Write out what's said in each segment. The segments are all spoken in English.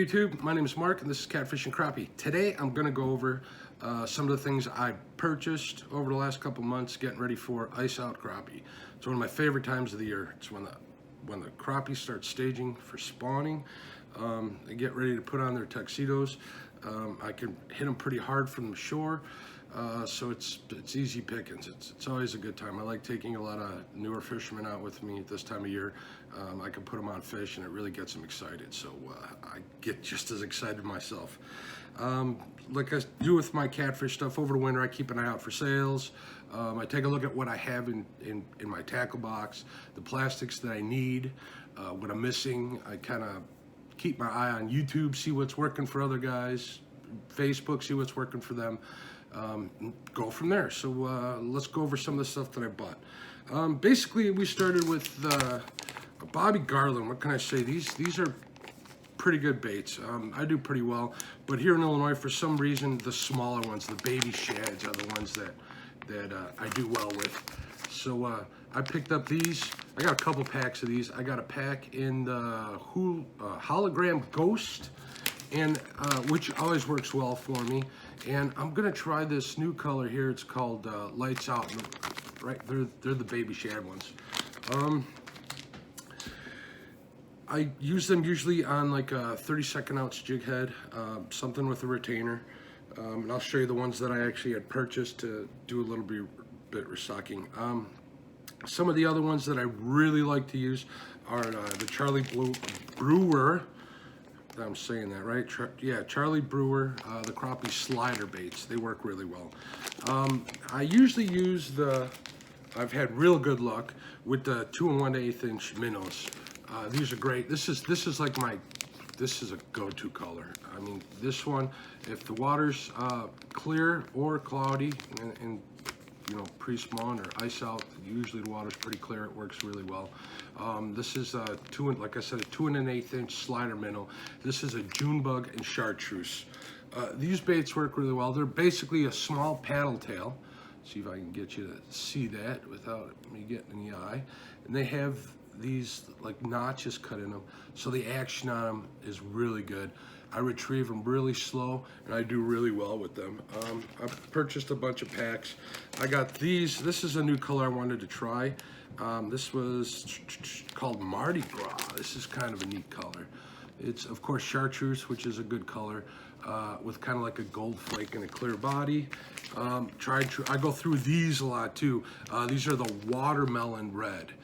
YouTube, my name is Mark and this is Catfish and Crappie. Today I'm going to go over some of the things I purchased over the last couple months getting ready for ice out crappie. It's one of my favorite times of the year. It's when the crappie start staging for spawning. They get ready to put on their tuxedos. I can hit them pretty hard from the shore, so it's easy pickings. It's always a good time. I like taking a lot of newer fishermen out with me at this time of year. I can put them on fish and it really gets them excited, so I get just as excited myself. Like I do with my catfish stuff over the winter, I keep an eye out for sales. I take a look at what I have in my tackle box, the plastics that I need, what I'm missing. I kind of keep my eye on YouTube, see what's working for other guys, Facebook, see what's working for them, go from there. So let's go over some of the stuff that I bought. Basically, we started with Bobby Garland. What can I say? These are pretty good baits. I do pretty well, but here in Illinois, for some reason, the smaller ones, the baby shads, are the ones that I do well with. So I picked up these. I got a couple packs of these. I got a pack in the hologram ghost, and which always works well for me. And I'm gonna try this new color here. It's called Lights Out. Right, they're the baby shad ones. I use them usually on like a 32nd ounce jig head, something with a retainer. And I'll show you the ones that I actually had purchased to do a little bit restocking. Some of the other ones that I really like to use are the Charlie Brewer. I'm saying that right? Yeah, Charlie Brewer, the crappie slider baits. They work really well. I usually use I've had real good luck with the 2 1/8 inch minnows. These are great. This is like this is a go-to color. I mean, this one, if the water's clear or cloudy and you know, pre-spawn or ice out, usually the water's pretty clear. It works really well. This is like I said, a 2 1/8 inch slider minnow. This is a June bug and chartreuse. These baits work really well. They're basically a small paddle tail. See if I can get you to see that without me getting in the eye. And they have these like notches cut in them, so the action on them is really good. I retrieve them really slow and I do really well with them. I purchased a bunch of packs. I got these. This is a new color I wanted to try. This was called Mardi Gras. This is kind of a neat color. It's of course chartreuse, which is a good color, with kind of like a gold flake and a clear body. I go through these a lot too. These are the watermelon red.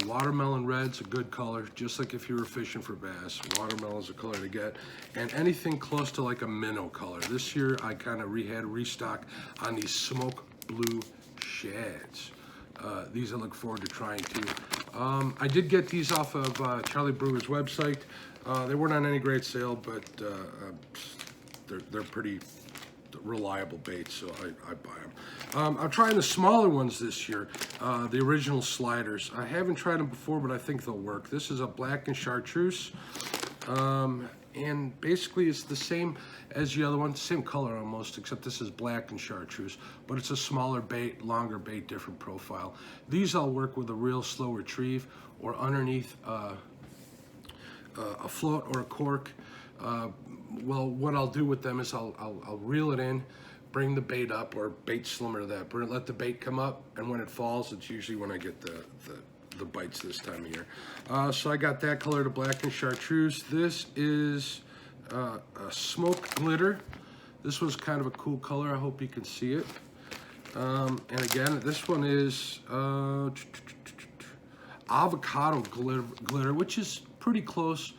Watermelon red's a good color, just like if you were fishing for bass. Watermelon's a color to get. And anything close to like a minnow color. This year I kind of had a restock on these smoke blue shads. These I look forward to trying too. I did get these off of Charlie Brewer's website. They weren't on any great sale, but they're pretty reliable baits, so I buy them. I'm trying the smaller ones this year, the original sliders. I haven't tried them before, but I think they'll work. This is a black and chartreuse, and basically it's the same as the other one, same color almost, except this is black and chartreuse, but it's a smaller bait, longer bait, different profile. These I'll work with a real slow retrieve or underneath a float or a cork. Well, what I'll do with them is I'll reel it in, bring the bait up, or bait slimmer to that, let the bait come up, and when it falls, it's usually when I get the bites this time of year. So I got that color, the black and chartreuse. This is a smoke glitter. This was kind of a cool color. I hope you can see it. And again, this one is avocado glitter, which is pretty close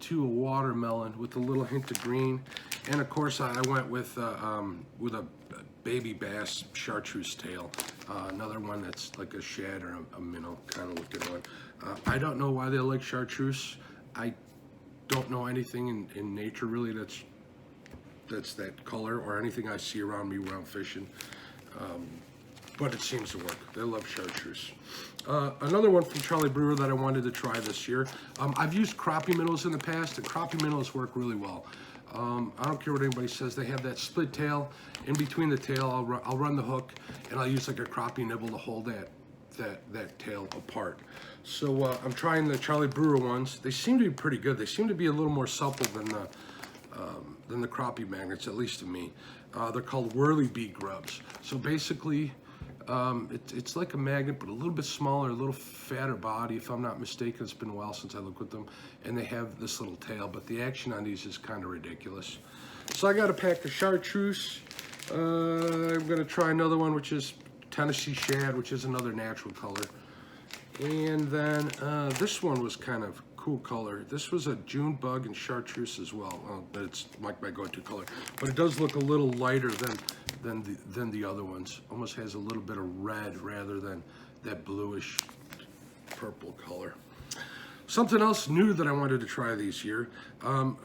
to a watermelon with a little hint of green. And of course I went with a baby bass chartreuse tail, another one that's like a shad or a minnow kind of looking one. I don't know why they like chartreuse. I don't know anything in nature really that's that color or anything I see around me when I'm fishing. But it seems to work. They love chartreuse. Another one from Charlie Brewer that I wanted to try this year. I've used crappie minnows in the past, and crappie minnows work really well. I don't care what anybody says. They have that split tail. In between the tail, I'll run the hook, and I'll use like a crappie nibble to hold that that tail apart. So I'm trying the Charlie Brewer ones. They seem to be pretty good. They seem to be a little more supple than the crappie magnets, at least to me. They're called whirly bee grubs. So basically, it's like a magnet, but a little bit smaller, a little fatter body, if I'm not mistaken. It's been a while since I looked with them. And they have this little tail, but the action on these is kind of ridiculous. So I got a pack of chartreuse. I'm gonna try another one, which is Tennessee shad, which is another natural color. And then this one was kind of cool color. This was a June bug and chartreuse as well. But it's like my go-to color. But it does look a little lighter than the other ones. Almost has a little bit of red rather than that bluish purple color. Something else new that I wanted to try this year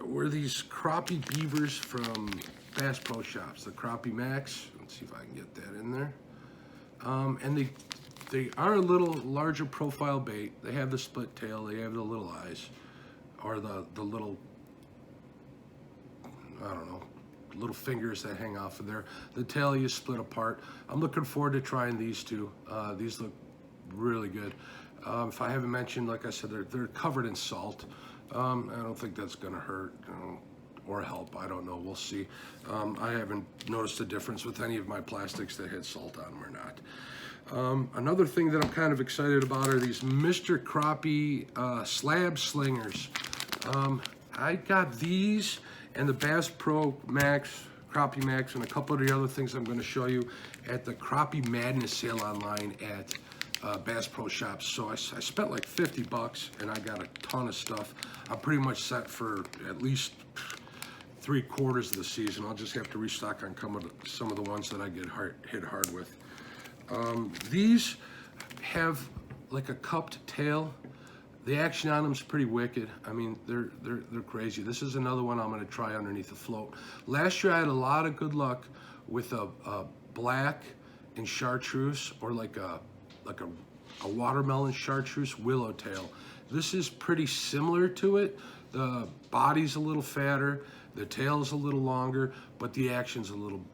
were these crappie beavers from Bass Pro Shops, the Crappie Max. Let's see if I can get that in there. And they are a little larger profile bait. They have the split tail, they have the little eyes, or the little, I don't know, little fingers that hang off of there. The tail you split apart. I'm looking forward to trying these two. These look really good. If I haven't mentioned, like I said, they're covered in salt. I don't think that's gonna hurt or help. I don't know, we'll see. I haven't noticed a difference with any of my plastics that had salt on them or not. Another thing that I'm kind of excited about are these Mr. Crappie slab slingers. I got these and the Bass Pro Max, Crappie Max, and a couple of the other things I'm gonna show you at the Crappie Madness sale online at Bass Pro Shops. So I spent like 50 bucks and I got a ton of stuff. I'm pretty much set for at least 3/4 of the season. I'll just have to restock on some of the ones that I get hit hard with. These have like a cupped tail. The action on them is pretty wicked. I mean, they're crazy. This is another one I'm gonna try underneath the float. Last year I had a lot of good luck with a black and chartreuse, or like a watermelon chartreuse willow tail. This is pretty similar to it. The body's a little fatter, the tail's a little longer, but the action's a little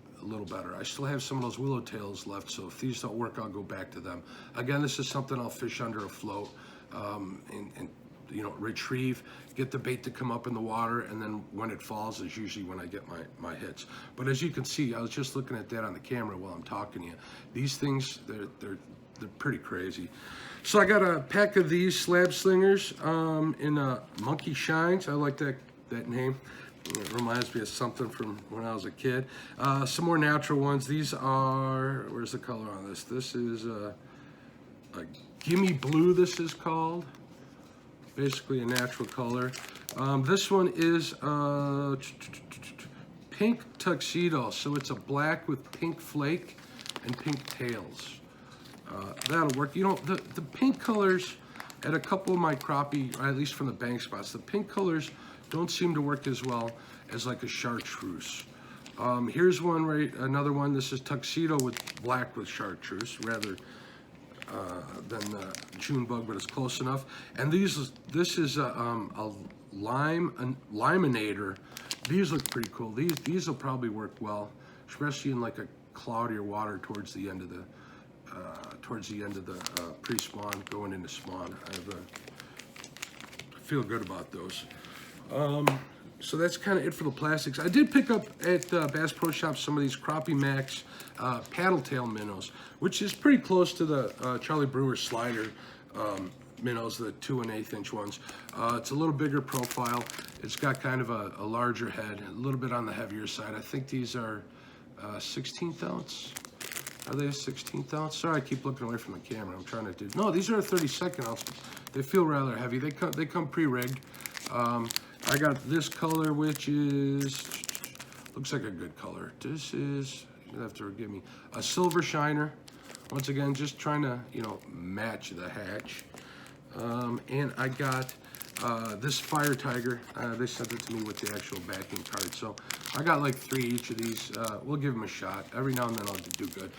better. I still have some of those willow tails left, so if these don't work, I'll go back to them. Again, this is something I'll fish under a float and you know, retrieve, get the bait to come up in the water, and then when it falls is usually when I get my hits. But as you can see, I was just looking at that on the camera while I'm talking to you. These things, they're pretty crazy. So I got a pack of these slab slingers in Monkey Shines. I like that name. It reminds me of something from when I was a kid. Some more natural ones. These are, where's the color on this? This is a Gimme Blue, this is called. Basically a natural color. This one is Pink Tuxedo. So it's a black with pink flake and pink tails. That'll work. You know, the pink colors at a couple of my crappie, or at least from the bank spots, the pink colors don't seem to work as well as like a chartreuse. Here's one, right? Another one. This is Tuxedo with black with chartreuse, rather than June bug, but it's close enough. And this is a liminator. These look pretty cool. These will probably work well, especially in like a cloudier water towards the end of the pre-spawn, going into spawn. I feel good about those. So that's kind of it for the plastics. I did pick up at Bass Pro Shops some of these Crappie Max paddle tail minnows, which is pretty close to the Charlie Brewer slider minnows, the 2 1/8 inch ones. It's a little bigger profile. It's got kind of a larger head, a little bit on the heavier side. I think these are 16th ounce. Are they a 16th ounce? Sorry, I keep looking away from the camera. I'm trying to do. No, these are a 32nd ounce. They feel rather heavy. They come pre-rigged. I got this color, which is, looks like a good color. This is, you'll have to forgive me, a silver shiner. Once again, just trying to, you know, match the hatch. And I got this Fire Tiger. They sent it to me with the actual backing card. So I got like 3 each of these. We'll give them a shot. Every now and then I'll do good.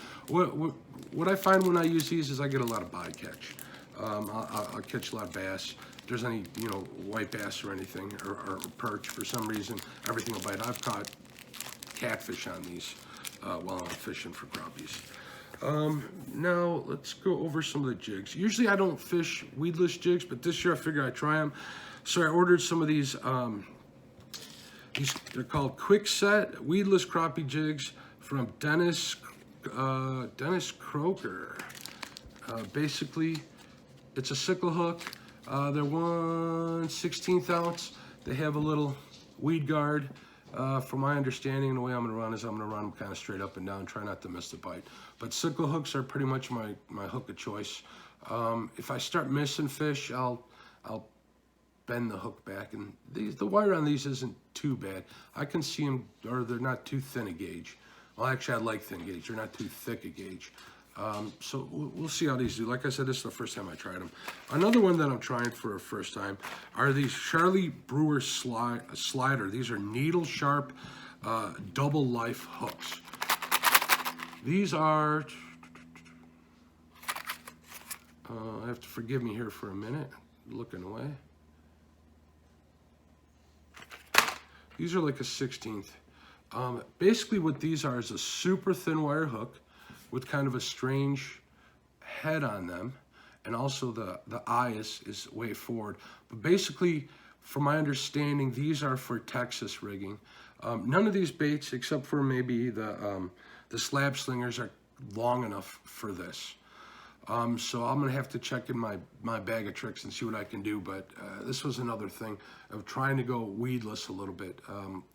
What I find when I use these is I get a lot of bycatch. I'll catch a lot of bass. If there's any, you know, white bass or anything, or perch, for some reason, everything will bite. I've caught catfish on these while I'm fishing for crappies. Now let's go over some of the jigs. Usually I don't fish weedless jigs, but this year I figured I'd try them. So I ordered some of these they're called Quick Set Weedless Crappie Jigs from Dennis Croker. Basically, it's a sickle hook. They're 1/16 ounce. They have a little weed guard. From my understanding, the way I'm gonna run is I'm gonna run them kind of straight up and down, try not to miss the bite. But sickle hooks are pretty much my hook of choice. If I start missing fish, I'll bend the hook back, and the wire on these isn't too bad. I can see them, or they're not too thin a gauge. Well, actually, I like thin gauge. They're not too thick a gauge. So we'll see how these do. Like I said, this is the first time I tried them. Another one that I'm trying for a first time are these Charlie Brewer Slider. These are needle sharp double life hooks. These are, I have to forgive me here for a minute, looking away. These are like a 16th. Basically what these are is a super thin wire hook with kind of a strange head on them. And also the eye is way forward. But basically, from my understanding, these are for Texas rigging. None of these baits, except for maybe the slab slingers, are long enough for this. So I'm gonna have to check in my bag of tricks and see what I can do, but this was another thing of trying to go weedless a little bit.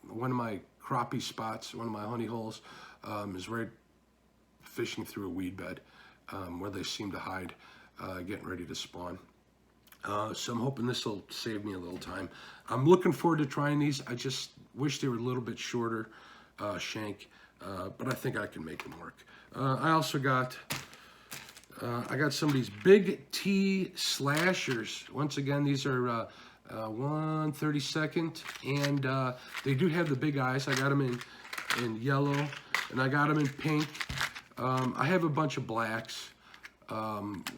One of my crappie spots, one of my honey holes, is right fishing through a weed bed where they seem to hide, getting ready to spawn. So I'm hoping this will save me a little time. I'm looking forward to trying these. I just wish they were a little bit shorter shank, but I think I can make them work. I also got I got some of these Big T slashers. Once again, these are 1/32, and they do have the big eyes. I got them in yellow, and I got them in pink. I have a bunch of blacks,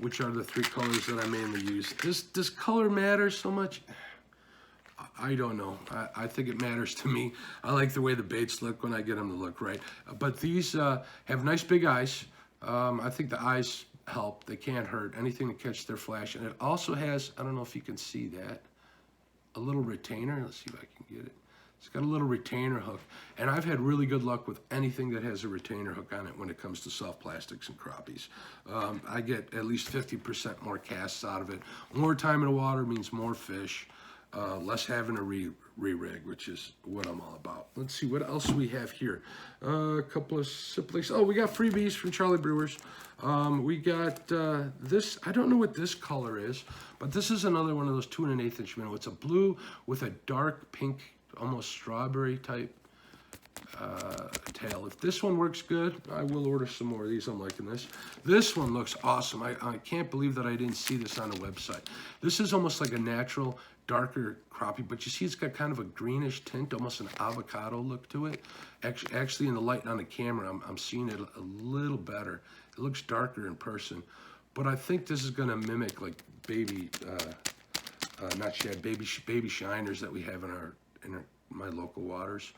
which are the 3 colors that I mainly use. Does color matter so much? I don't know. I think it matters to me. I like the way the baits look when I get them to look right. But these have nice big eyes. I think the eyes help. They can't hurt. Anything to catch their flash. And it also has, I don't know if you can see that, a little retainer. Let's see if I can get it. It's got a little retainer hook. And I've had really good luck with anything that has a retainer hook on it when it comes to soft plastics and crappies. I get at least 50% more casts out of it. More time in the water means more fish. Less having to re-rig, which is what I'm all about. Let's see, what else we have here? A couple of siblings. Oh, we got freebies from Charlie Brewers. We got this, I don't know what this color is, but this is another one of those 2 1/8 inch minnow. It's a blue with a dark pink, almost strawberry type tail. If this one works good, I will order some more of these. I'm liking this. This one looks awesome. I can't believe that I didn't see this on the website. This is almost like a natural darker crappie, but you see it's got kind of a greenish tint, almost an avocado look to it. Actually in the light on the camera, I'm seeing it a little better. It looks darker in person, but I think this is gonna mimic like baby, not shad, baby shiners that we have in my local waters.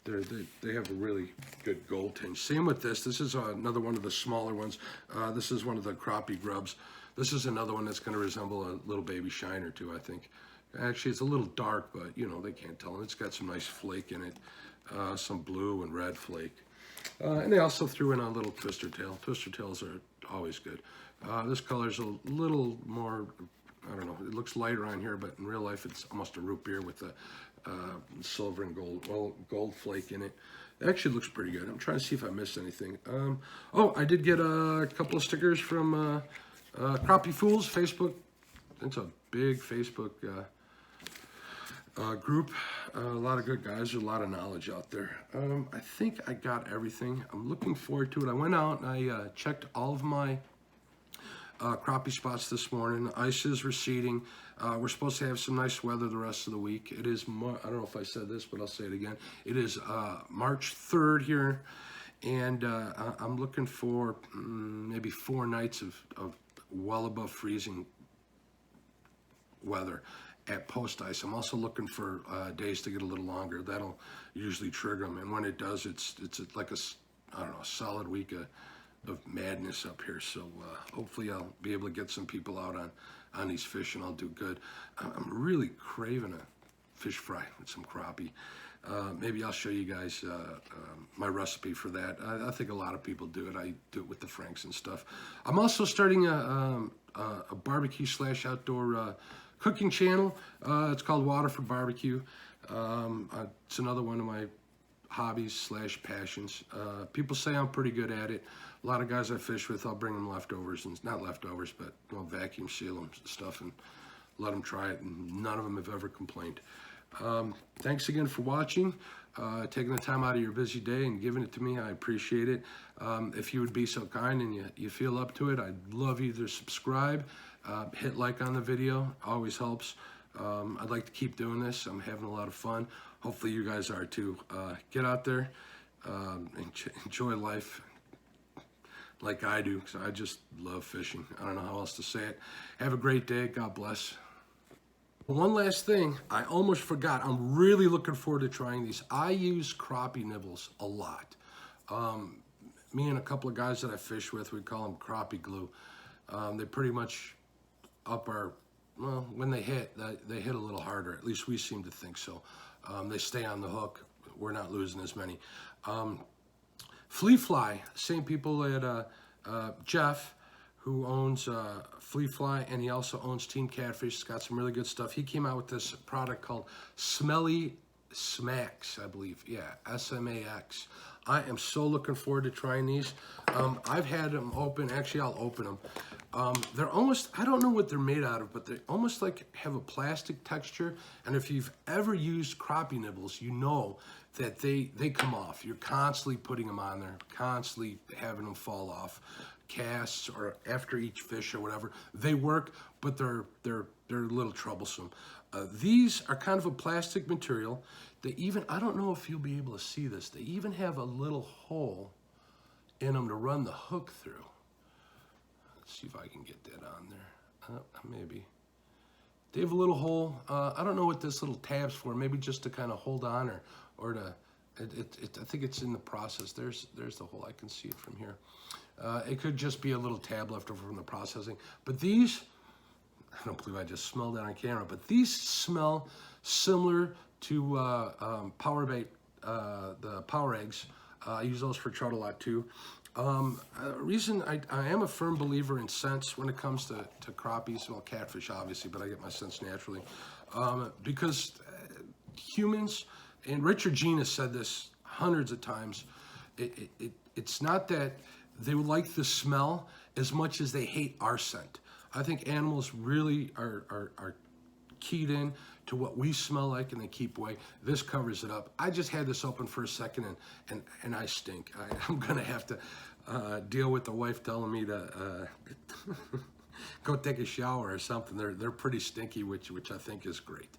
They have a really good gold tinge. Same with this. This is another one of the smaller ones. This is one of the crappie grubs. This is another one that's gonna resemble a little baby shiner too, I think. Actually, it's a little dark, but you know, they can't tell. And it's got some nice flake in it, some blue and red flake. And they also threw in a little twister tail. Twister tails are always good. This color's a little more, I don't know, it looks lighter on here, but in real life, it's almost a root beer with the silver and gold flake in it. It actually looks pretty good. I'm trying to see if I missed anything. Oh, I did get a couple of stickers from Crappie Fools Facebook. It's a big Facebook group. A lot of good guys, there's a lot of knowledge out there. I think I got everything. I'm looking forward to it. I went out and I checked all of my crappie spots this morning. The ice is receding. We're supposed to have some nice weather the rest of the week. It is, I don't know if I said this, but I'll say it again. It is March 3rd here, and I'm looking for maybe 4 nights of well above freezing weather at post ice. I'm also looking for days to get a little longer. That'll usually trigger them, and when it does, it's like a, I don't know, a solid week of madness up here. So hopefully I'll be able to get some people out on these fish, and I'll do good. I'm really craving a fish fry with some crappie. Maybe I'll show you guys my recipe for that. I think a lot of people do it. I do it with the Franks and stuff. I'm also starting a barbecue / outdoor cooking channel. It's called Waterford Barbecue. It's another one of my hobbies / passions. People say I'm pretty good at it. A lot of guys I fish with, I'll bring them leftovers, and not leftovers, but I'll vacuum seal them and stuff and let them try it, and none of them have ever complained. Thanks again for watching, taking the time out of your busy day and giving it to me. I appreciate it. If you would be so kind and you feel up to it, I'd love you to subscribe, hit like on the video, always helps. I'd like to keep doing this. I'm having a lot of fun. Hopefully you guys are too. Get out there, enjoy life like I do, because I just love fishing. I don't know how else to say it. Have a great day. God bless. One last thing, I almost forgot. I'm really looking forward to trying these. I use crappie nibbles a lot. Me and a couple of guys that I fish with, we call them crappie glue. They pretty much up our, well, when they hit a little harder. At least we seem to think so. They stay on the hook. We're not losing as many. Flea Fly, same people that Jeff, who owns Flea Fly, and he also owns Team Catfish. He's got some really good stuff. He came out with this product called Smelly Smacks, I believe. Yeah, S-M-A-X. I am so looking forward to trying these. I've had them open. Actually, I'll open them. They're almost, I don't know what they're made out of, but they almost like have a plastic texture. And if you've ever used crappie nibbles, you know that they come off. You're constantly putting them on there, constantly having them fall off. Casts or after each fish or whatever, they work, but they're a little troublesome. These are kind of a plastic material. They even, I don't know if you'll be able to see this, they even have a little hole in them to run the hook through. Let's see if I can get that on there. Maybe. They have a little hole. I don't know what this little tab's for. Maybe just to kind of hold on or to, I think it's in the process. There's the hole. I can see it from here. It could just be a little tab left over from the processing. But these, I don't believe I just smelled that on camera, but these smell similar to power bait, the power eggs. I use those for trout a lot too. Reason I am a firm believer in scents when it comes to crappies, well, catfish obviously, but I get my scents naturally. Because humans, and Richard Gene has said this hundreds of times, it's not that they would like the smell as much as they hate our scent. I think animals really are keyed in to what we smell like, and they keep away. This covers it up. I just had this open for a second, and I stink. I'm gonna have to deal with the wife telling me to go take a shower or something. They're pretty stinky, which I think is great.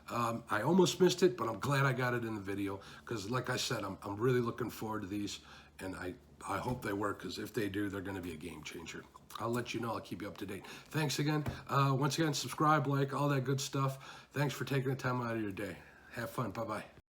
I almost missed it, but I'm glad I got it in the video, because like I said, I'm really looking forward to these, and I hope they work, because if they do, they're going to be a game changer. I'll let you know. I'll keep you up to date. Thanks again. Once again, subscribe, like, all that good stuff. Thanks for taking the time out of your day. Have fun. Bye-bye.